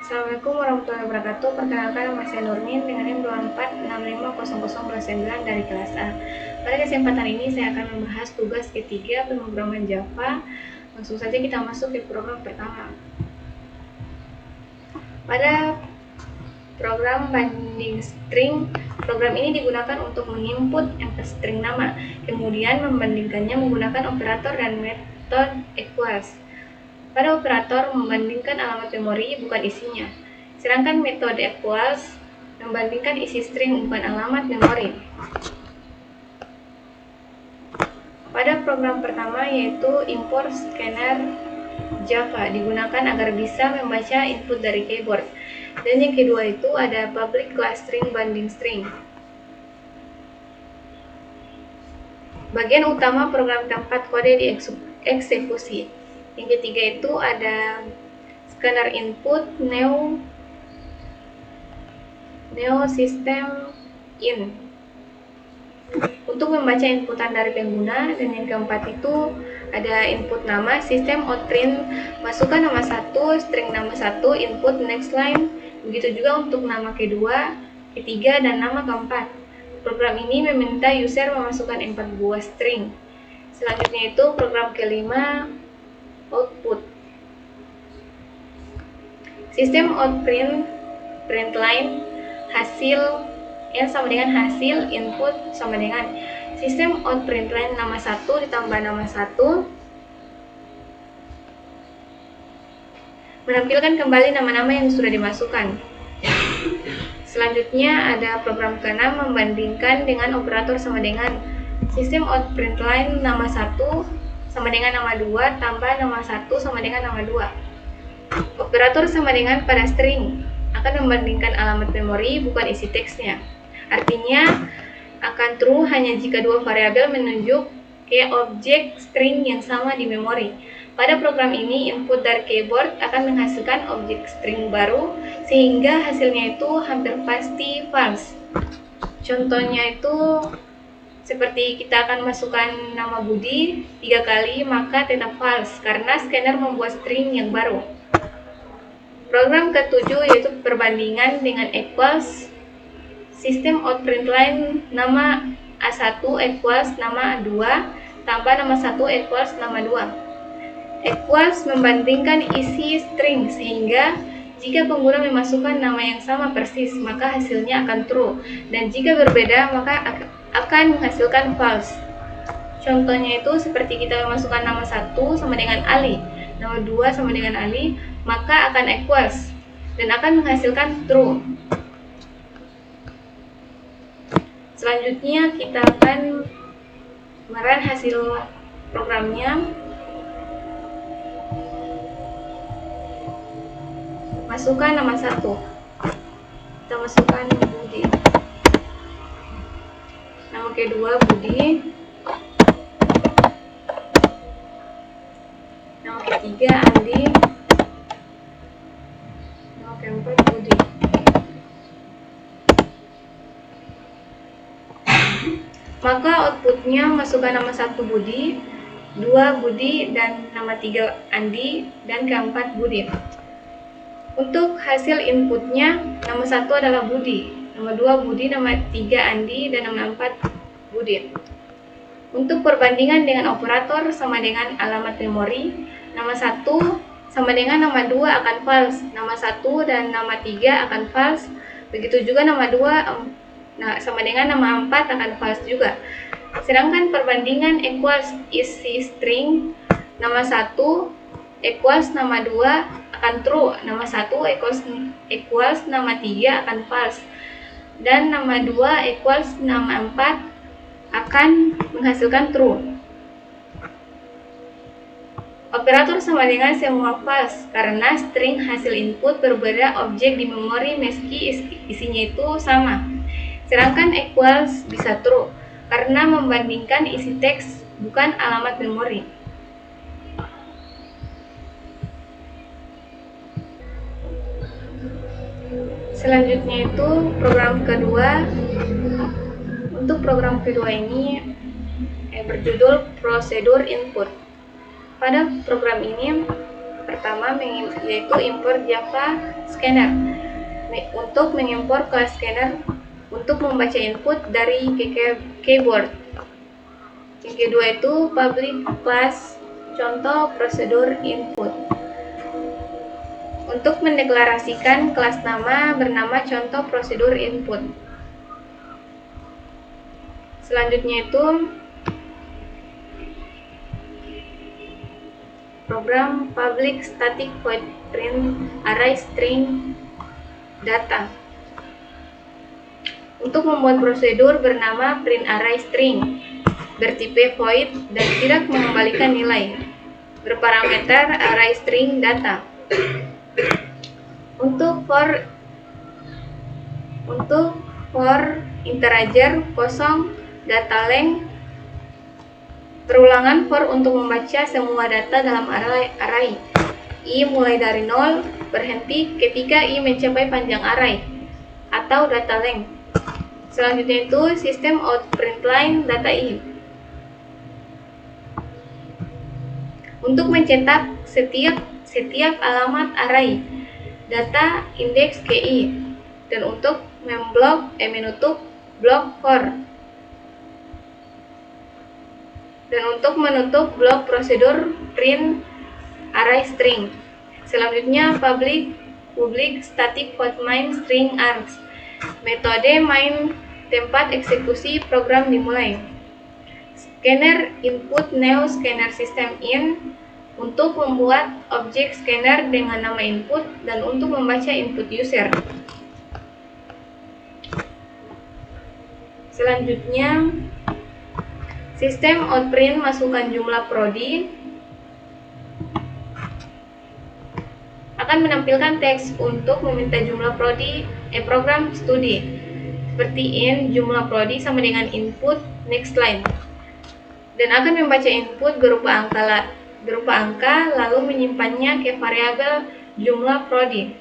Assalamualaikum warahmatullahi wabarakatuh. Perkenalkan, nama saya Nurmin dengan NIM 24650009 dari kelas A. Pada kesempatan ini saya akan membahas tugas ketiga pemrograman Java. Langsung saja kita masuk ke program pertama. Pada program banding string, program ini digunakan untuk menginput string nama, kemudian membandingkannya menggunakan operator dan metode equals. Pada operator membandingkan alamat memori bukan isinya, sedangkan metode equals membandingkan isi string bukan alamat memori. Pada program pertama yaitu import scanner Java digunakan agar bisa membaca input dari keyboard. Dan yang kedua itu ada public class string banding string. Bagian utama program tempat kode dieksekusi. Yang ketiga itu ada scanner input neo system in untuk membaca inputan dari pengguna. Dan yang keempat itu ada input nama sistem outprint, masukkan nama 1, string nama 1, input next line. Begitu juga untuk nama kedua, ketiga, dan nama keempat. Program ini meminta user memasukkan 4 buah string. Selanjutnya itu program kelima, output. Sistem outprint, print line, hasil yang sama dengan hasil, input sama dengan sistem outprint line nama 1 ditambah nama 1 menampilkan kembali nama-nama yang sudah dimasukkan. Selanjutnya ada program ke-6 membandingkan dengan operator sama dengan sistem outprint line nama 1 sama dengan nama 2 tambah nama 1 sama dengan nama 2. Operator sama dengan pada string akan membandingkan alamat memori bukan isi teksnya. Artinya akan true hanya jika dua variabel menunjuk ke objek string yang sama di memori. Pada program ini input dari keyboard akan menghasilkan objek string baru sehingga hasilnya itu hampir pasti false. Contohnya itu seperti kita akan masukkan nama Budi 3 kali maka tetap false karena scanner membuat string yang baru. Program ke-7 yaitu perbandingan dengan equals. Sistem outprint line nama A1 equals nama 2 tambah nama 1 equals nama 2. Equals membandingkan isi string sehingga jika pengguna memasukkan nama yang sama persis maka hasilnya akan true, dan jika berbeda maka akan menghasilkan false. Contohnya itu seperti kita memasukkan nama 1 sama dengan Ali, nama 2 sama dengan Ali, maka akan equals dan akan menghasilkan true. Selanjutnya kita akan merun hasil programnya. Masukkan nama 1. Kita masukkan Budi. Nama kedua Budi. Nama ketiga Andi. Nama keempat Budi. Maka outputnya masukkan nama 1 Budi, 2 Budi, dan nama 3 Andi, dan keempat Budi. Untuk hasil inputnya, nama 1 adalah Budi, nama 2 Budi, nama 3 Andi, dan nama 4 Budi. Untuk perbandingan dengan operator sama dengan alamat memori, nama 1 sama dengan nama 2 akan false, nama 1 dan nama 3 akan false, begitu juga nama 2 sama dengan nama 4 akan false juga. Sedangkan perbandingan equals isi string, nama 1 equals nama 2 akan true, nama 1 equals nama 3 akan false, dan nama 2 equals nama 4 akan menghasilkan true. Operator sama dengan semua false karena string hasil input berbeda objek di memori meski isinya itu sama. Sedangkan equals bisa true karena membandingkan isi teks bukan alamat memori. Selanjutnya itu program kedua. Untuk program kedua ini berjudul prosedur input. Pada program ini pertama yaitu import Java Scanner untuk mengimpor kelas scanner untuk membaca input dari keyboard. Yang kedua itu public class contoh prosedur input. Untuk mendeklarasikan kelas nama bernama contoh prosedur input. Selanjutnya itu program public static void print array string data. Untuk membuat prosedur bernama print array string bertipe void dan tidak mengembalikan nilai berparameter array string data. Untuk for integer kosong data length perulangan for untuk membaca semua data dalam array. I mulai dari 0 berhenti ketika I mencapai panjang array atau data length. Selanjutnya itu sistem out println data I. Untuk mencetak setiap alamat array data indeks KI dan untuk menutup blok for dan untuk menutup blok prosedur print array string. Selanjutnya public static void main string args. Metode main tempat eksekusi program dimulai. Scanner input new scanner system in untuk membuat objek scanner dengan nama input dan untuk membaca input user. Selanjutnya sistem outprint masukkan jumlah prodi akan menampilkan teks untuk meminta jumlah prodi program studi seperti in jumlah prodi sama dengan input next line dan akan membaca input berupa angka lalu menyimpannya ke variabel jumlah prodi.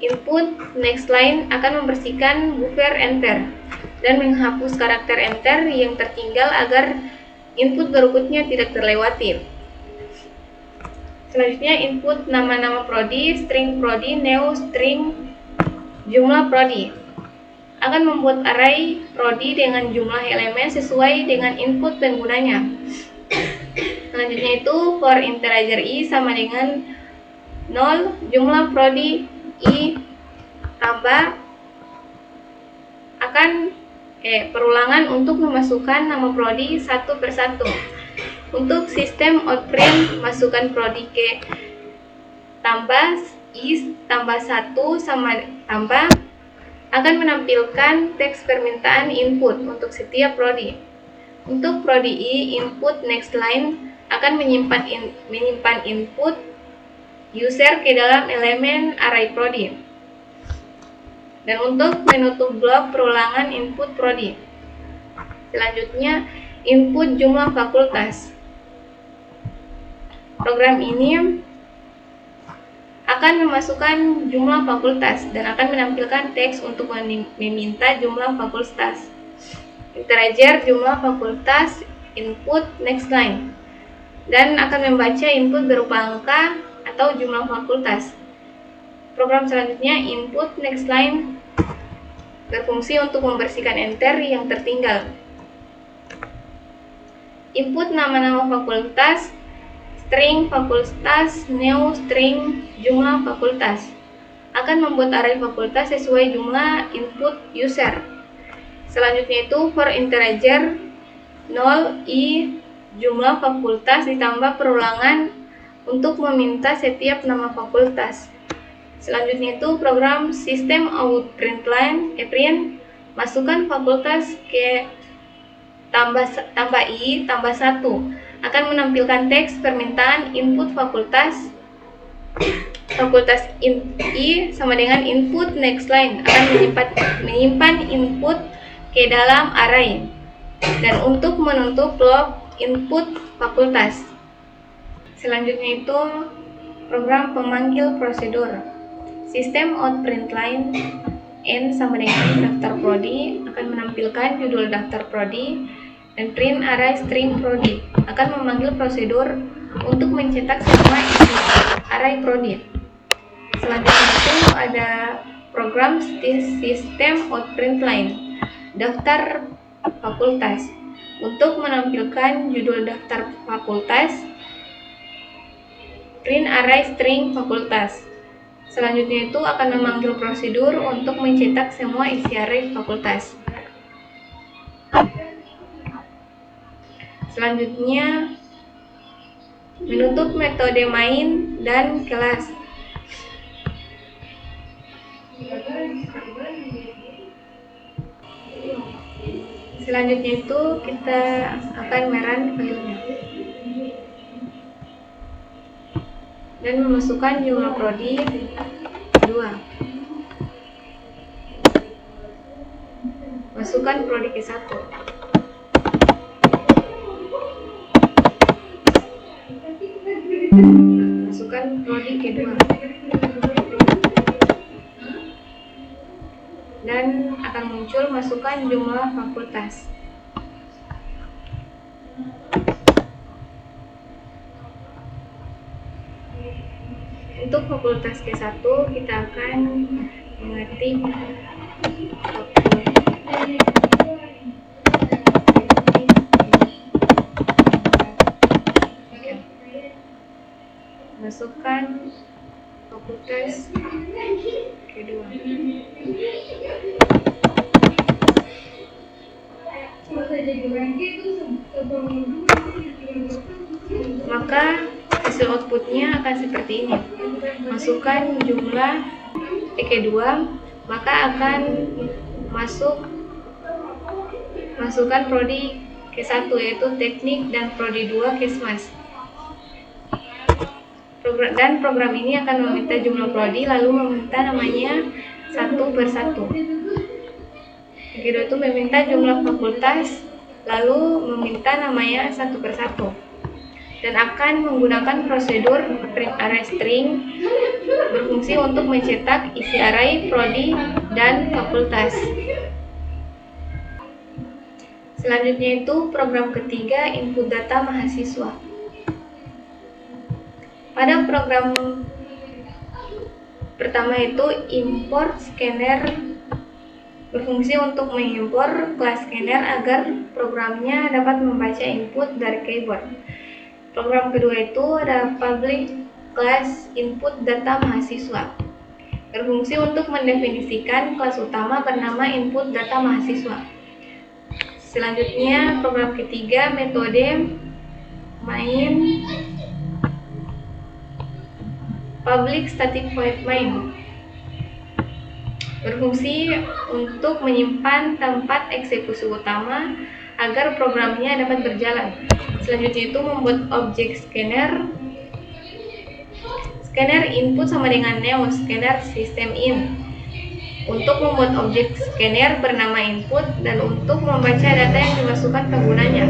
Input next line akan membersihkan buffer enter dan menghapus karakter enter yang tertinggal agar input berikutnya tidak terlewati. Selanjutnya input nama-nama prodi, string prodi, new string jumlah prodi akan membuat array prodi dengan jumlah elemen sesuai dengan input penggunanya. Selanjutnya itu for integer I sama dengan 0 jumlah prodi I tambah akan perulangan untuk memasukkan nama prodi satu persatu. Untuk sistem outprint masukkan prodi ke tambah I tambah 1 sama tambah akan menampilkan teks permintaan input untuk setiap prodi. Untuk prodi I input next line akan menyimpan input user ke dalam elemen array prodi. Dan untuk menutup blok perulangan input prodi. Selanjutnya input jumlah fakultas. Program ini akan memasukkan jumlah fakultas dan akan menampilkan teks untuk meminta jumlah fakultas. Integer jumlah fakultas input next line dan akan membaca input berupa angka atau jumlah fakultas. Program selanjutnya input next line berfungsi untuk membersihkan enter yang tertinggal. Input nama-nama fakultas, string fakultas, new string jumlah fakultas akan membuat array fakultas sesuai jumlah input user. Selanjutnya itu for integer 0 I jumlah fakultas ditambah perulangan untuk meminta setiap nama fakultas. Selanjutnya itu program sistem out println masukkan fakultas ke tambah I tambah 1 akan menampilkan teks permintaan input fakultas I sama dengan input next line akan menyimpan input ke dalam array dan untuk menutup blok input fakultas. Selanjutnya itu program pemanggil prosedur. Sistem out println n sama dengan daftar prodi akan menampilkan judul daftar prodi dan print array string prodi akan memanggil prosedur untuk mencetak semua isi array prodi. Selanjutnya itu ada program sistem outprintln daftar fakultas untuk menampilkan judul daftar fakultas, print array string fakultas. Selanjutnya itu akan memanggil prosedur untuk mencetak semua isi array fakultas. Selanjutnya menutup metode main dan kelas. Selanjutnya itu kita akan merun filenya dan memasukkan jumlah prodi 2. Masukkan prodi ke-1. Masukkan prodi ke-2. Dan akan muncul masukkan jumlah fakultas. Untuk fakultas ke-1 kita akan mengetik masukkan fakultas kedua. Maka hasil outputnya akan seperti ini. Masukkan jumlah T2, maka akan masukkan prodi ke-1 yaitu teknik dan prodi 2 kesmas. Dan program ini akan meminta jumlah prodi lalu meminta namanya satu persatu. Kedua itu meminta jumlah fakultas lalu meminta namanya satu persatu. Dan akan menggunakan prosedur print array string berfungsi untuk mencetak isi array prodi dan fakultas. Selanjutnya itu program ketiga input data mahasiswa. Pada program pertama itu import scanner berfungsi untuk mengimpor kelas scanner agar programnya dapat membaca input dari keyboard. Program kedua itu ada public class input data mahasiswa berfungsi untuk mendefinisikan kelas utama bernama input data mahasiswa. Selanjutnya program ketiga metode main public static void main berfungsi untuk menyimpan tempat eksekusi utama agar programnya dapat berjalan. Selanjutnya itu membuat objek scanner input sama dengan neo scanner system in untuk membuat objek scanner bernama input dan untuk membaca data yang dimasukkan penggunanya.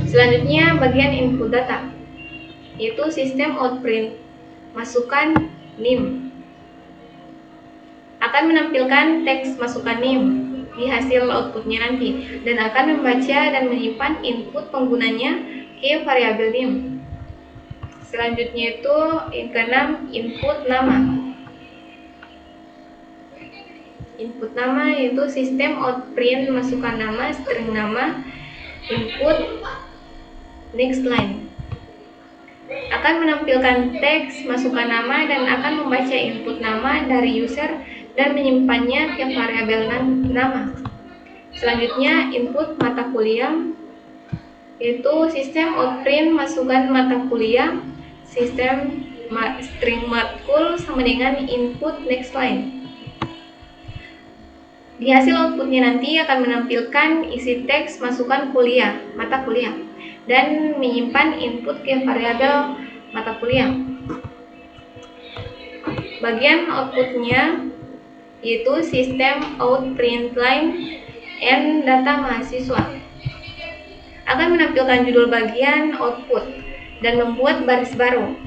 Selanjutnya bagian input data yaitu sistem outprint masukkan nim akan menampilkan teks masukan nim di hasil outputnya nanti dan akan membaca dan menyimpan input penggunanya ke variabel nim. Selanjutnya itu yang keenam input nama. Input nama yaitu sistem outprint masukkan nama string nama input next line akan menampilkan teks masukkan nama dan akan membaca input nama dari user dan menyimpannya ke variabel nama. Selanjutnya input mata kuliah yaitu sistem outprint masukkan mata kuliah sistem string matkul sama dengan input next line. Di hasil outputnya nanti akan menampilkan isi teks masukkan kuliah mata kuliah dan menyimpan input ke variabel mata kuliah. Bagian outputnya yaitu sistem outprintln and data mahasiswa akan menampilkan judul bagian output dan membuat baris baru.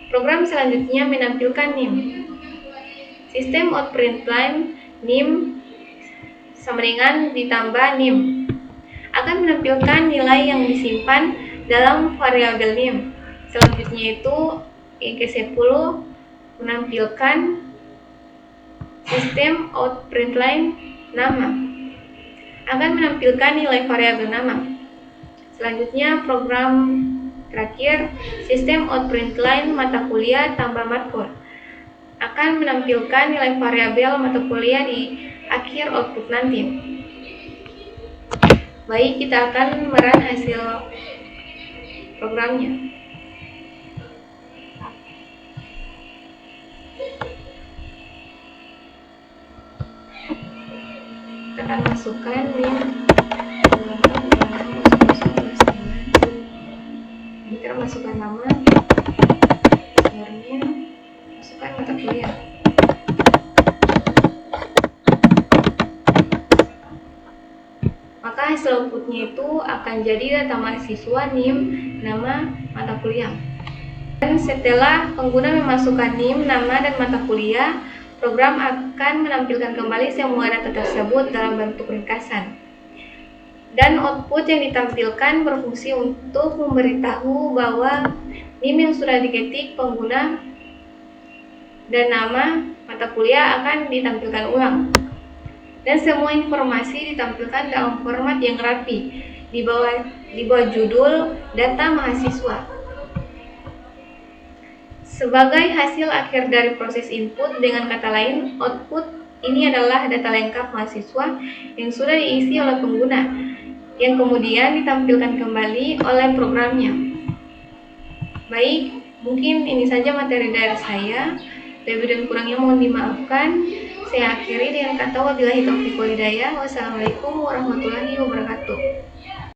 Program selanjutnya menampilkan nim. Sistem outprintln nim sama dengan ditambah nim akan menampilkan nilai yang disimpan dalam variabel nim. Selanjutnya itu yang ke-10 menampilkan sistem out println nama. Akan menampilkan nilai variabel nama. Selanjutnya program terakhir sistem out println mata kuliah tambah matkul. Akan menampilkan nilai variabel mata kuliah di akhir output nanti. Baik, kita akan merun hasil programnya. Kita akan masukkan nim kita masukkan nama, nomornya, masukkan mata kuliah. Maka hasil outputnya itu akan jadi data mahasiswa, NIM, nama, mata kuliah. Dan setelah pengguna memasukkan NIM, nama, dan mata kuliah, program akan menampilkan kembali semua data tersebut dalam bentuk ringkasan. Dan output yang ditampilkan berfungsi untuk memberitahu bahwa NIM yang sudah diketik pengguna dan nama mata kuliah akan ditampilkan ulang. Dan semua informasi ditampilkan dalam format yang rapi di bawah judul data mahasiswa. Sebagai hasil akhir dari proses input, dengan kata lain, output ini adalah data lengkap mahasiswa yang sudah diisi oleh pengguna, yang kemudian ditampilkan kembali oleh programnya. Baik, mungkin ini saja materi dari saya. Lebih dan kurangnya mohon dimaafkan. Saya akhiri dengan kata wabillahi taufiq wal hidayah. Wassalamualaikum warahmatullahi wabarakatuh.